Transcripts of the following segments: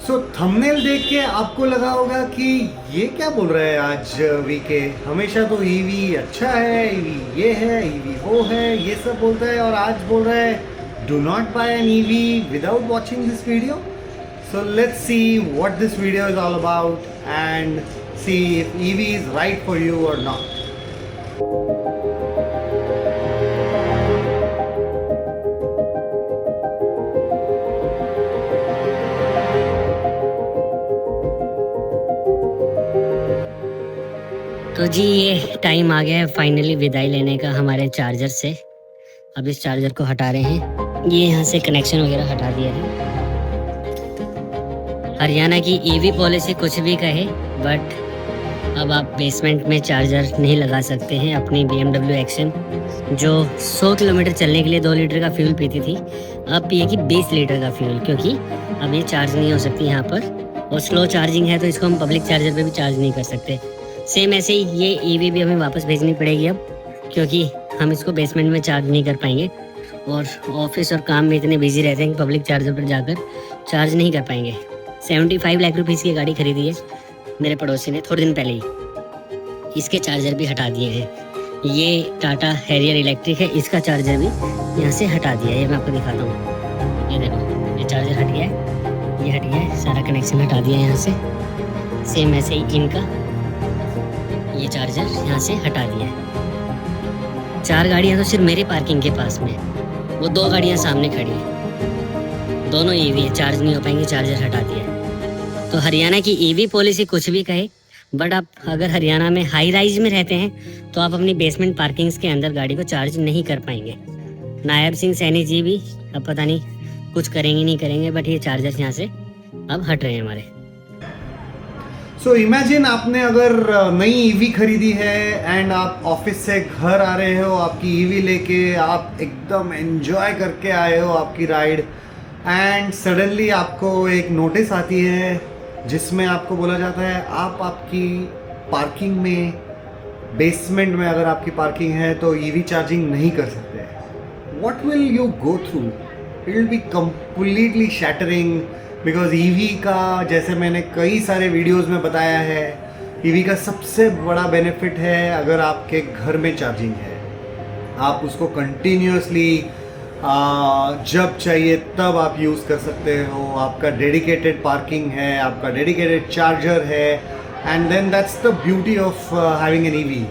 सो thumbnail देख के आपको लगा होगा कि ये क्या बोल रहा है आज वीके। हमेशा तो ईवी अच्छा है, ईवी ये है, ईवी वो है, ये सब बोलता है, और आज बोल रहा है do not buy an EV without watching this video. So let's see what this video is all about and see if EV is right for you और नॉट। तो जी ये टाइम आ गया है फाइनली विदाई लेने का हमारे चार्जर से। अब इस चार्जर को हटा रहे हैं, ये यहाँ से कनेक्शन वगैरह हटा दिया है। हरियाणा की ईवी पॉलिसी कुछ भी कहे, बट अब आप बेसमेंट में चार्जर नहीं लगा सकते हैं। अपनी BMW एक्शन जो 100 किलोमीटर चलने के लिए 2 लीटर का फ्यूल पीती थी, अब पिएगी 20 लीटर का फ्यूल, क्योंकि अब ये चार्ज नहीं हो सकती यहाँ पर, और स्लो चार्जिंग है तो इसको हम पब्लिक चार्जर पे भी चार्ज नहीं कर सकते। सेम ऐसे ही ये ईवी भी हमें वापस भेजनी पड़ेगी अब, क्योंकि हम इसको बेसमेंट में चार्ज नहीं कर पाएंगे, और ऑफिस और काम में इतने बिजी रहते हैं कि पब्लिक चार्जर पर जाकर चार्ज नहीं कर पाएंगे। 75 लाख रुपीज़ की गाड़ी खरीदी है मेरे पड़ोसी ने थोड़े दिन पहले ही। इसके चार्जर भी हटा दिए हैं। ये टाटा हैरियर इलेक्ट्रिक है, इसका चार्जर भी यहाँ से हटा दिया है। ये मैं आपको दिखाता हूँ, ये देखो, ये चार्जर हट गया है, ये हट गया है, सारा कनेक्शन हटा दिया है यहाँ से। सेम ऐसे ही इनका ये चार्जर यहाँ से हटा दिया है। 4 गाड़ियाँ तो सिर्फ मेरे पार्किंग के पास में, वो 2 गाड़ियाँ सामने खड़ी है, दोनों ईवी है, चार्ज नहीं हो पाएंगे, चार्जर हटा दिया है। तो हरियाणा की ईवी पॉलिसी कुछ भी कहे, बट आप अगर हरियाणा में हाई राइज में रहते हैं तो आप अपनी बेसमेंट पार्किंग्स के अंदर गाड़ी को चार्ज नहीं कर पाएंगे। नायब सिंह सैनी जी भी अब पता नहीं कुछ करेंगे नहीं करेंगे, बट ये चार्जर्स यहाँ से अब हट रहे हैं हमारे। सो इमेजिन आपने अगर नई ईवी खरीदी है एंड आप ऑफिस से घर आ रहे हो, आपकी ईवी लेके आप एकदम एंजॉय करके आए हो आपकी राइड, एंड सडनली आपको एक नोटिस आती है जिसमें आपको बोला जाता है आप आपकी पार्किंग में, बेसमेंट में अगर आपकी पार्किंग है तो ईवी चार्जिंग नहीं कर सकते। What will you go through? It will be completely shattering, because EV का, जैसे मैंने कई सारे वीडियोस में बताया है, ईवी का सबसे बड़ा बेनिफिट है अगर आपके घर में चार्जिंग है, आप उसको कंटिन्यूसली जब चाहिए तब आप यूज़ कर सकते हो। आपका डेडिकेटेड पार्किंग है, आपका डेडिकेटेड चार्जर है, and then that's the beauty of having an EV.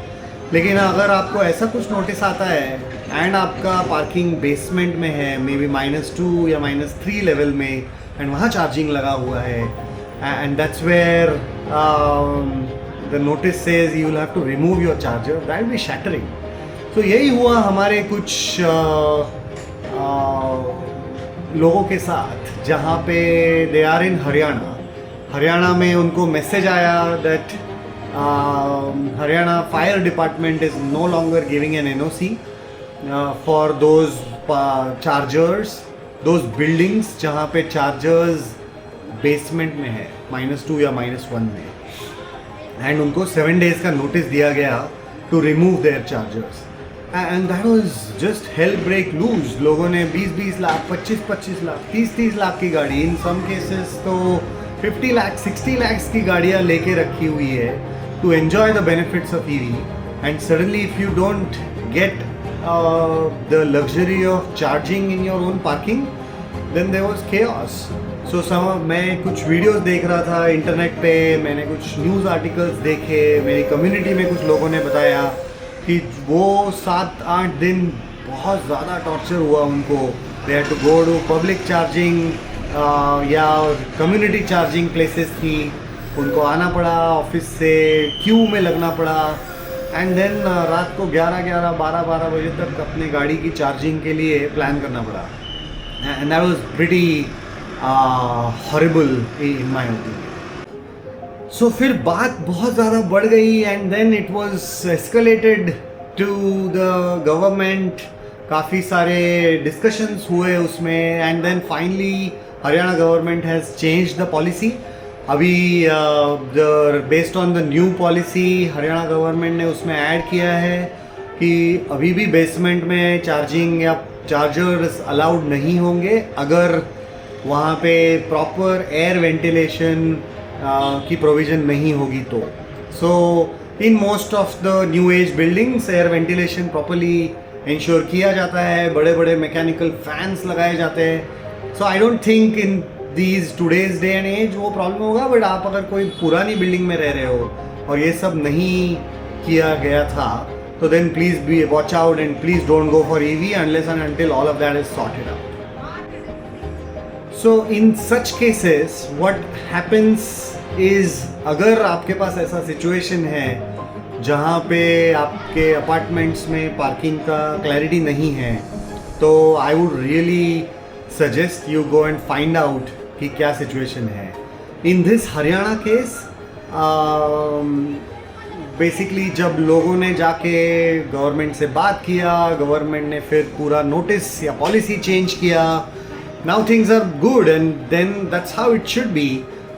लेकिन अगर आपको ऐसा कुछ नोटिस आता है एंड आपका पार्किंग बेसमेंट में है, मे बी -2 या -3 लेवल में, एंड वहाँ चार्जिंग लगा हुआ है, and that's where the notice says you will have to remove your charger, that will be shattering. तो यही हुआ हमारे कुछ लोगों के साथ, जहाँ पे दे आर इन हरियाणा में उनको मैसेज आया that Haryana fire department is no longer giving an NOC for those chargers, those buildings जहाँ पे चार्जर्स बेसमेंट में है, -2 या -1 में, एंड उनको 7 डेज़ का नोटिस दिया गया to remove their chargers, and that was just hell break loose. लोगों ने 20-20 लाख, 25-25 लाख, 30-30 लाख की गाड़ी, इन सम केसेस तो 50 लाख, 60 लाख की गाड़ियाँ लेके रखी हुई है to enjoy the benefits of EV, and suddenly if you don't get the luxury of charging in your own parking, then there was chaos. So मैं कुछ वीडियोस देख रहा था इंटरनेट पे, मैंने कुछ न्यूज़ आर्टिकल्स देखे, मेरी कम्युनिटी में कुछ लोगों ने बताया कि वो 7-8 दिन बहुत ज़्यादा टॉर्चर हुआ उनको। They had to go to public charging या कम्युनिटी चार्जिंग प्लेसेस थी, उनको आना पड़ा ऑफिस से, क्यू में लगना पड़ा, एंड देन रात को 11-11, 12-12 बजे तक अपने गाड़ी की चार्जिंग के लिए प्लान करना पड़ा, and that was pretty horrible in my opinion. So फिर बात बहुत ज़्यादा बढ़ गई, and then it was escalated to the government. काफ़ी सारे डिस्कशंस हुए उसमें, and then finally Haryana government has change the policy. अभी based on the new policy Haryana government ने उसमें ऐड किया है कि अभी भी बेसमेंट में चार्जिंग या चार्जर्स अलाउड नहीं होंगे अगर वहाँ पे प्रॉपर एयर वेंटिलेशन की प्रोविज़न नहीं होगी तो so in most of the new age buildings air ventilation properly ensure किया जाता है, बड़े बड़े मैकेनिकल फैंस लगाए जाते हैं. So I don't think in these today's day and age वो प्रॉब्लम होगा. बट आप अगर कोई पुरानी बिल्डिंग में रह रहे हो और ये सब नहीं किया गया था तो then please be watch out and please don't go for EV unless and until all of that is sorted out. So in such cases what happens is अगर आपके पास ऐसा सिचुएशन है जहाँ पे आपके अपार्टमेंट्स में पार्किंग का क्लैरिटी नहीं है तो I would really suggest you go and find out कि क्या सिचुएशन है. In this Haryana case basically जब लोगों ने जाके गवर्नमेंट से बात किया, गवर्नमेंट ने फिर पूरा नोटिस या पॉलिसी चेंज किया. Now things are good and then that's how it should be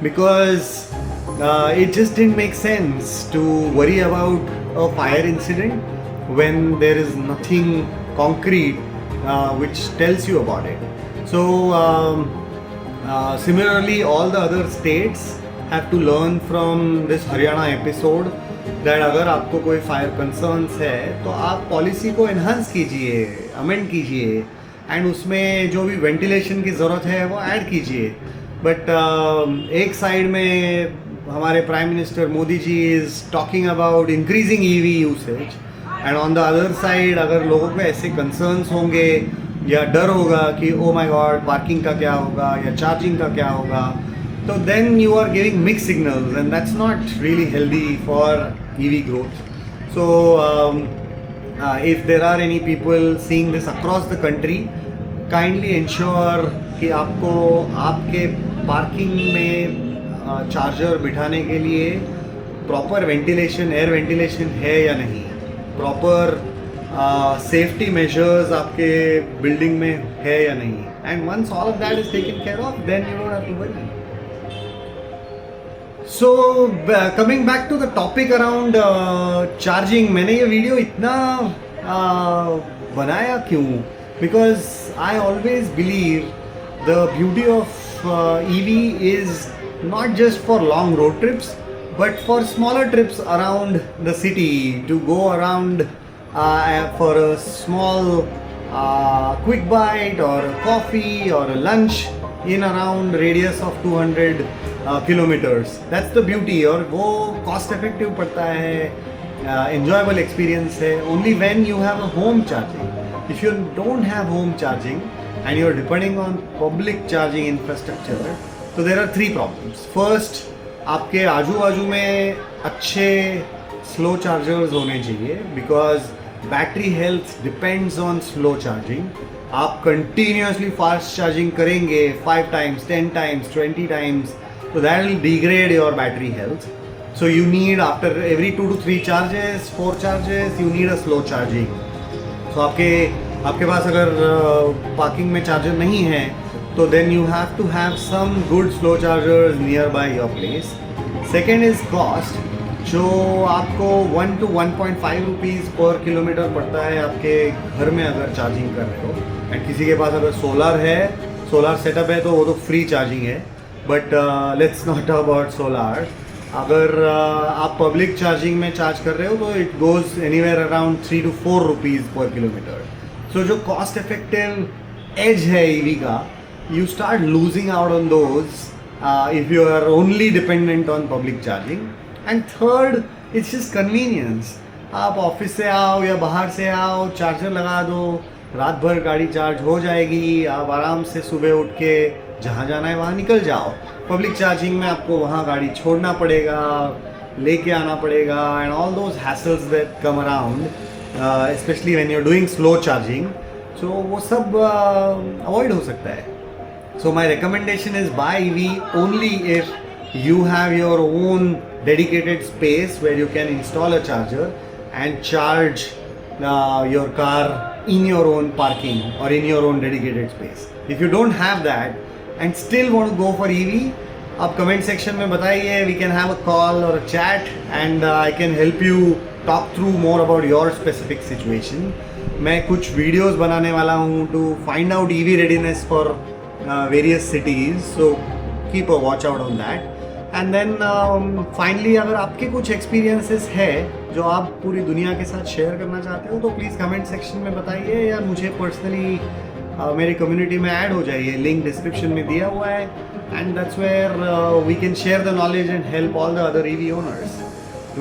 because it just didn't make sense to worry about a fire incident when there is nothing concrete which tells you about it. So similarly all the other states have to learn from this Haryana episode that अगर आपको कोई fire concerns है तो आप policy को enhance कीजिए, amend कीजिए and उसमें जो भी वेंटिलेशन की ज़रूरत है वो ऐड कीजिए. बट एक साइड में हमारे prime minister Modi ji is talking about increasing EV usage and on the other side अगर लोगों को ऐसे कंसर्न्स होंगे या डर होगा कि ओ माय गॉड पार्किंग का क्या होगा या चार्जिंग का क्या होगा तो then you are giving mixed signals and that's not really healthy for EV growth. So if there are any people seeing this across the country, kindly ensure कि आपको आपके पार्किंग में चार्जर बिठाने के लिए प्रॉपर वेंटिलेशन, एयर वेंटिलेशन है या नहीं, प्रॉपर सेफ्टी मेजर्स आपके बिल्डिंग में है या नहीं. And once all of that is taken care of then you don't have to worry. So coming back to the topic around charging, मैंने ये वीडियो इतना बनाया क्यों? Because I always believe the beauty of EV is not just for long road trips but for smaller trips around the city, to go around for a small quick bite or a coffee or a lunch in around radius of 200 kilometers. That's the beauty. और वो cost effective पड़ता है, enjoyable experience है only when you have a home charging. If you don't have home charging and you're depending on public charging infrastructure, so there are three problems. First, आपके आजू बाजू में अच्छे स्लो चार्जर्स होने चाहिए because battery health depends on slow charging. आप continuously fast charging करेंगे 5 times, 10 times, 20 times, तो that will degrade your battery health. So you need after every 2 to 3 charges, 4 charges, you need a slow charging. So आपके पास अगर parking में charger नहीं है तो then you have to have some good slow chargers nearby your place. Second is cost, जो आपको 1 to 1.5 rupees पर किलोमीटर पड़ता है आपके घर में अगर चार्जिंग कर रहे हो. एंड किसी के पास अगर सोलर सेटअप है तो वो तो फ्री चार्जिंग है. But let's not talk about solar. अगर आप पब्लिक चार्जिंग में चार्ज कर रहे हो तो it goes anywhere around 3 to 4 rupees पर किलोमीटर. सो जो कॉस्ट इफेक्टिव एज है EV का, you start losing out on those if you are only dependent on public charging. And third, it's just convenience. आप office से आओ या बाहर से आओ, चार्जर लगा दो, रात भर गाड़ी चार्ज हो जाएगी, आप आराम से सुबह उठ के जहाँ जाना है वहाँ निकल जाओ. पब्लिक चार्जिंग में आपको वहाँ गाड़ी छोड़ना पड़ेगा, लेके आना पड़ेगा and all those hassles that come around, especially when you're doing slow charging. So वो सब avoid हो सकता है. So my recommendation is buy EV only if you have your own dedicated space where you can install a charger and charge your car in your own parking or in your own dedicated space. If you don't have that and still want to go for EV, आप comment section में बताइए, we can have a call or a chat and I can help you talk through more about your specific situation. मैं कुछ videos बनाने वाला हूँ to find out EV readiness for various cities, so keep a watch out on that. And then finally, अगर आपके कुछ experiences है जो आप पूरी दुनिया के साथ शेयर करना चाहते हो तो प्लीज़ कमेंट सेक्शन में बताइए, या मुझे पर्सनली मेरे कम्युनिटी में ऐड हो जाइए, लिंक डिस्क्रिप्शन में दिया हुआ है. And that's where we can share the knowledge and help all the other EV owners.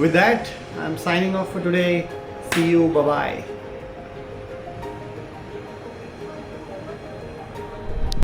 With that, I'm signing off for today. See you. Bye bye.